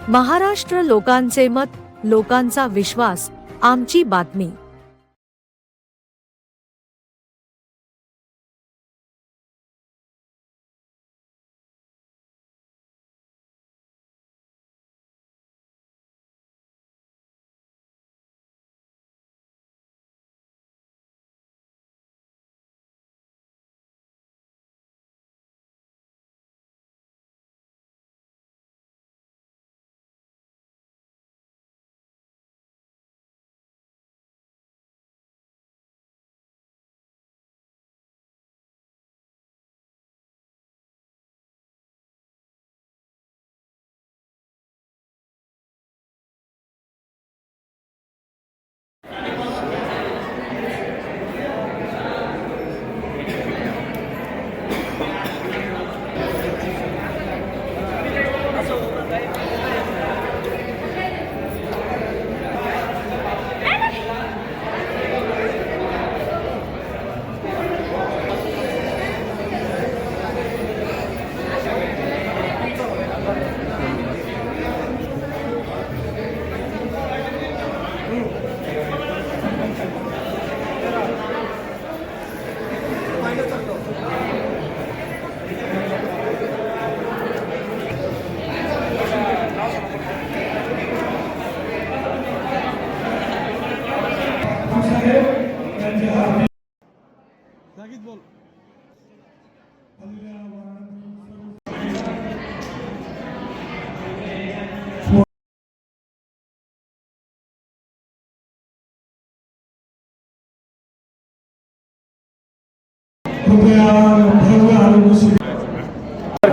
महाराष्ट्र लोकांचे मत, लोकांचा विश्वास, आमची बातमी।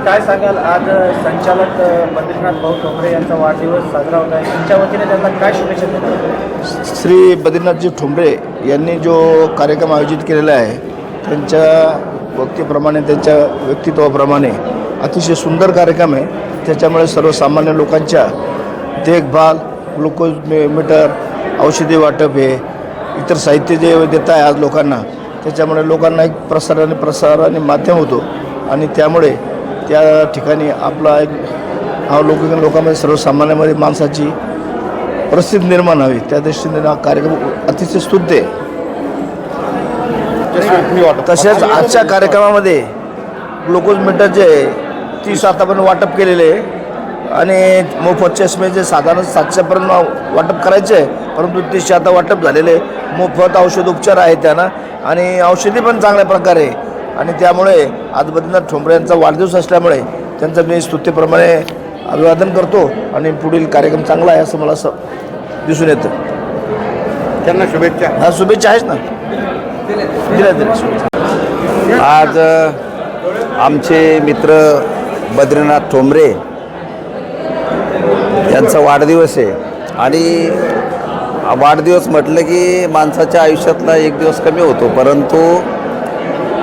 काय सांगाल, आज संचालक बद्रीनाथ भाऊ ठोंबरे यांचा वाढदिवस साजरा होत आहे, त्यांच्या वतीने त्यांना काय शुभेच्छा देतात? श्री बद्रीनाथजी ठोंबरे यांनी जो कार्यक्रम आयोजित केलेला आहे त्यांच्या वक्तीप्रमाणे, त्यांच्या व्यक्तित्वाप्रमाणे अतिशय सुंदर कार्यक्रम आहे। त्याच्यामुळे सर्वसामान्य लोकांच्या देखभाल, ग्लुकोज मीटर, औषधी वाटप, हे इतर साहित्य जे देत आहे आज लोकांना, त्याच्यामुळे लोकांना एक प्रसाराने माध्यम होतो आणि त्यामुळे त्या ठिकाणी आपला एक लोकांमध्ये, सर्वसामान्यामध्ये माणसाची प्रसिद्धी निर्माण व्हावी, त्या दृष्टीने हा कार्यक्रम अतिशय स्तुत्य आहे। तसेच आजच्या कार्यक्रमामध्ये ग्लुकोज मीटरचे 30 आतापर्यंत वाटप केलेले आणि मोफत चष्म्याचे साधारण 700पर्यंत वाटप करायचे, परंतु 300 आता वाटप झालेले। मोफत औषधोपचार आहे त्यांना आणि औषधी पण चांगल्या प्रकारे, आणि त्यामुळे आज बद्रीनाथ ठोंबरे यांचा वाढदिवस असल्यामुळे त्यांचं मी स्तुतीप्रमाणे अभिवादन करतो आणि पुढील कार्यक्रम चांगला आहे असं मला दिसून येतं। त्यांना शुभेच्छा। हा, शुभेच्छा आहेच ना, दिल्या शुभेच्छा। आज आमचे मित्र बद्रीनाथ ठोंबरे यांचा वाढदिवस आहे आणि वाढदिवस म्हटलं की माणसाच्या आयुष्यातला एक दिवस कमी होतो, परंतु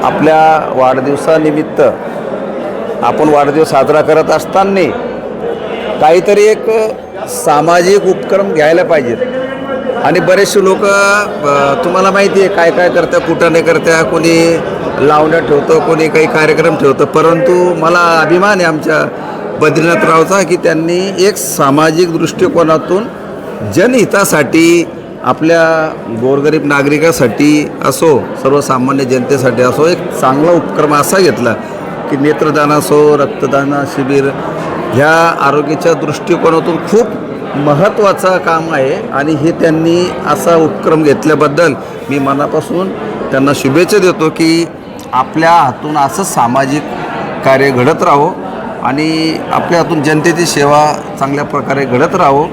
आपल्या वाढदिवसानिमित्त आपण वाढदिवस साजरा करत असताना काहीतरी एक सामाजिक उपक्रम घ्यायला पाहिजेत। आणि बरेचसे लोक तुम्हाला माहिती आहे काय काय करतात, कुठं नाही करत्या, कोणी लावण्या ठेवतं, कोणी काही कार्यक्रम ठेवतं, परंतु मला अभिमान आहे आमच्या बद्रीनाथरावचा की त्यांनी एक सामाजिक दृष्टिकोनातून जनहितासाठी, आपल्या गोरगरीब नागरिकासाठी असो, सर्वसामान्य जनतेसाठी असो, एक चांगला उपक्रम असा घेतला की नेत्रदान असो, रक्तदान शिबिर, ह्या आरोग्याच्या दृष्टिकोनातून खूप महत्त्वाचं काम आहे आणि हे त्यांनी असा उपक्रम घेतल्याबद्दल मी मनापासून त्यांना शुभेच्छा देतो की आपल्या हातून असं सामाजिक कार्य घडत राहो आणि आपल्या हातून जनतेची सेवा चांगल्या प्रकारे घडत राहो।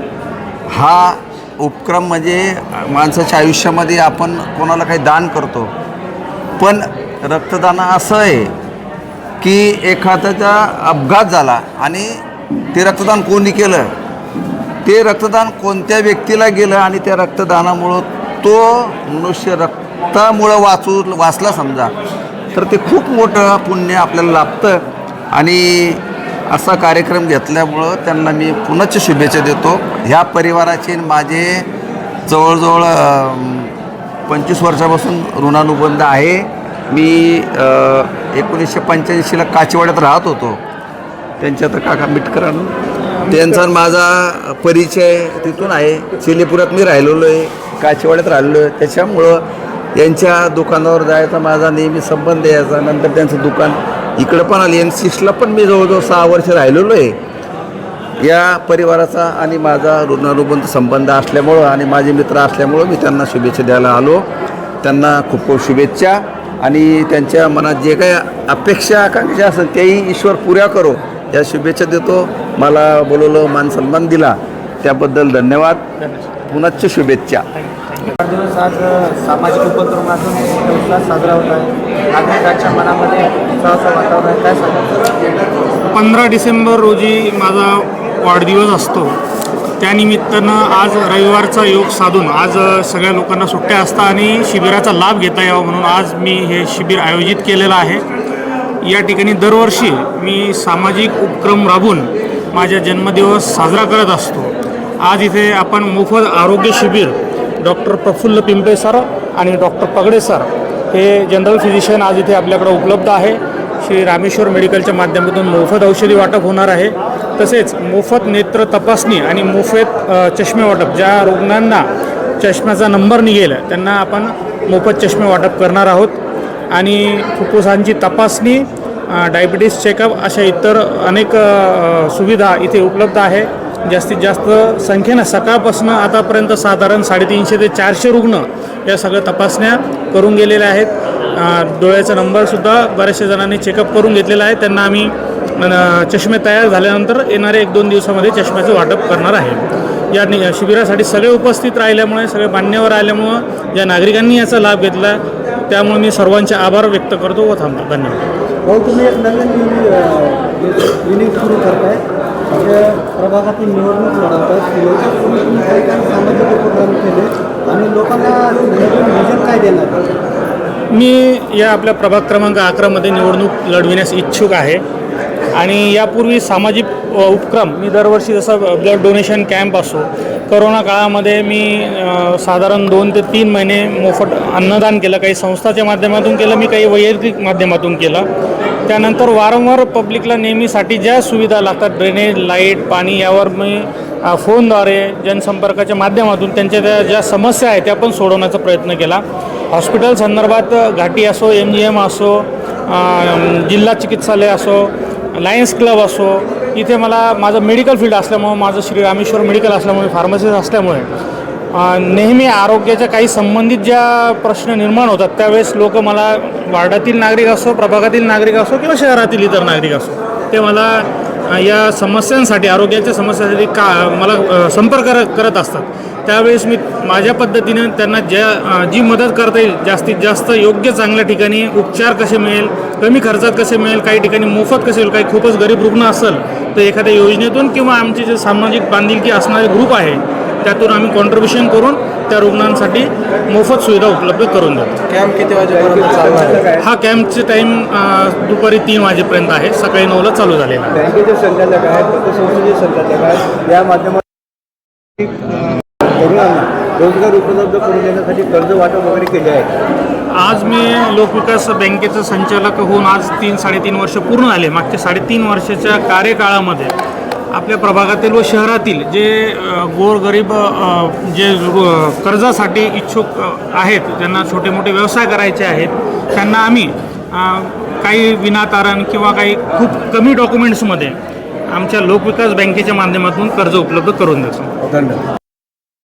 हा उपक्रम म्हणजे माणसाच्या आयुष्यामध्ये आपण कोणाला काही दान करतो, पण रक्तदान असं आहे की एखाद्याचा अपघात झाला आणि ते रक्तदान कोणी केलं, ते रक्तदान कोणत्या व्यक्तीला गेलं आणि त्या रक्तदानामुळं तो मनुष्य रक्तामुळं वाचला समजा, तर ते खूप मोठं पुण्य आपल्याला लाभतं। आणि असा कार्यक्रम घेतल्यामुळं त्यांना मी पुनश्च शुभेच्छा देतो। ह्या परिवाराचे माझे जवळजवळ 25 वर्षापासून ऋणानुबंध आहे। मी 1985ला काचेवाड्यात राहत होतो, त्यांच्या तर काका मिटकरांना त्यांचा आणि माझा परिचय तिथून आहे. चिलेपुरात मी राहिलेलो आहे, काचेवाड्यात राहिलेलो आहे. त्याच्यामुळं यांच्या दुकानावर जायचा माझा नेहमी संबंध यायचा. नंतर त्यांचं दुकान इकडं पण आली. N6ला पण मी जवळजवळ 6 वर्ष राहिलेलो आहे. या परिवाराचा आणि माझा ऋणानुबंध संबंध असल्यामुळं आणि माझे मित्र असल्यामुळं मी त्यांना शुभेच्छा द्यायला आलो. त्यांना खूप खूप शुभेच्छा आणि त्यांच्या मनात जे काही अपेक्षा आकांक्षा असेल तेही ईश्वर पुऱ्या करो या शुभेच्छा देतो. मला बोलवलं, मान सन्मान दिला त्याबद्दल धन्यवाद. पुनश्च शुभेच्छा. वाढदिवस आज सामाजिक उपक्रमातून मोठा उत्साह साजरा होत आहे. नागरिकांच्या मनामध्ये उत्साहाचं वातावरण आहे. काय सांगा? 15 डिसेंबर रोजी माझा वाढदिवस असतो. त्यानिमित्तानं आज रविवारचा योग साधून आज सगळ्या लोकांना सुट्ट्या असतात आणि शिबिराचा लाभ घेता यावा म्हणून आज मी हे शिबिर आयोजित केलेलं आहे. या ठिकाणी दरवर्षी मी सामाजिक उपक्रम राबवून माझा जन्मदिवस साजरा करत असतो. आज इथे आपण मोफत आरोग्य शिबिर डॉक्टर प्रफुल्ल पिंपळे सर आणि डॉक्टर पगडे सर हे जनरल फिजिशियन आज इथे आपल्याकडे उपलब्ध आहे. श्री रामेश्वर मेडिकलच्या माध्यमातून मोफत औषधी वाटप होणार आहे. तसेच मोफत नेत्र तपासणी आणि मोफत चष्मे वाटप. ज्या रुग्णांना चष्म्याचा नंबर निघेल त्यांना आपण मोफत चष्मे वाटप करणार आहोत. आणि फुफ्फुसांची तपासणी, डायबिटीस चेकअप अशा इतर अनेक सुविधा इथे उपलब्ध आहे. जास्तीत जास्त संख्येनं सकाळपासून आतापर्यंत साधारण 350 ते 400 रुग्ण या सगळ्या तपासण्या करून गेलेल्या आहेत. डोळ्याचा नंबरसुद्धा बऱ्याचशा जणांनी चेकअप करून घेतलेला आहे. त्यांना आम्ही चष्मे तयार झाल्यानंतर येणाऱ्या 1-2 दिवसामध्ये चष्म्याचं वाटप करणार आहे. या शिबिरासाठी सगळे उपस्थित राहिल्यामुळे, सगळे मान्यवर आल्यामुळं ज्या नागरिकांनी याचा लाभ घेतला त्यामुळे मी सर्वांचे आभार व्यक्त करतो व थांबतो. धन्यवाद. भाऊ, तुम्ही एक नवीन युनिट सुरू करताय. म्हणजे प्रभागातील निवडणूक लढवतात. याच्यापूर्वी तुम्ही काही सामाजिक उपक्रम केले आणि लोकांना नवीन विजन काय देणार? मी या आपल्या प्रभाग क्रमांक 11मध्ये निवडणूक लढविण्यास इच्छुक आहे. आणि यापूर्वी सामाजिक उपक्रम मी दरवर्षी जसं ब्लड डोनेशन कॅम्प असो, करोना काळामध्ये मी साधारण 2 ते 3 महिने मोफत अन्नदान केलं. काही संस्थाच्या माध्यमातून केलं, मी काही वैयक्तिक माध्यमातून केलं. त्यानंतर वारंवार पब्लिकला नेहमीसाठी ज्या सुविधा लागतात, ड्रेनेज, लाईट, पाणी, यावर मी फोनद्वारे जनसंपर्काच्या माध्यमातून त्यांच्या त्या ज्या समस्या आहेत त्या पण सोडवण्याचा प्रयत्न केला. हॉस्पिटल संदर्भात घाटी असो, MGM असो, जिल्हा चिकित्सालय असो, लायन्स क्लब असो, इथे मला माझं मेडिकल फील्ड असल्यामुळं, माझं श्री रामेश्वर मेडिकल असल्यामुळे, फार्मसिस्ट असल्यामुळे नेहमी आरोग्याच्या काही संबंधित ज्या प्रश्न निर्माण होतात त्यावेळेस लोक मला, वार्डातील नागरिक असो, प्रभागातील नागरिक असो किंवा शहरातील इतर नागरिक असो, ते मला या समस्यांसाठी, आरोग्याच्या समस्यांसाठी मला संपर्क करत असतात. त्यावेळेस मी माझ्या पद्धतीनं त्यांना जी मदत करता येईल, जास्तीत जास्त योग्य चांगल्या ठिकाणी उपचार कसे मिळेल, कमी खर्चात कसे मिळेल, काही ठिकाणी मोफत कसे होईल, काही खूपच गरीब रुग्ण असेल तर एखाद्या योजनेतून किंवा आमचे जे सामाजिक बांधिलकी असणारे ग्रुप आहे त्यातून आम्ही कॉन्ट्रीब्युशन करून त्या रुग्णांसाठी मोफत सुविधा उपलब्ध करून देतो. कॅम्प किती वाजेपर्यंत चालणार आहे? हा कॅम्पचे टाईम दुपारी 3 वाजेपर्यंत आहे. सकाळी 9ला चालू झालेला आहे. बँकेचे संचालक आहेत, पतसंस्थेचे संचालक आहेत, या माध्यमातून तरुणांना रोजगार उपलब्ध करून देण्यासाठी कर्ज वाटप वगैरे केले आहे. आज मी लोकविकास बँकेचं संचालक होऊन आज 3-3.5 वर्ष पूर्ण झाले. मागच्या 3.5 वर्षाच्या कार्यकाळामध्ये आपल्या प्रभागातील व शहरातील जे गोरगरीब जे कर्जासाठी इच्छुक आहेत, ज्यांना छोटे मोठे व्यवसाय करायचे आहेत, त्यांना आम्ही काही विनातारण किंवा काही खूप कमी डॉक्युमेंट्समध्ये आमच्या लोकविकास बँकेच्या माध्यमातून कर्ज उपलब्ध करून देतो. धन्यवाद.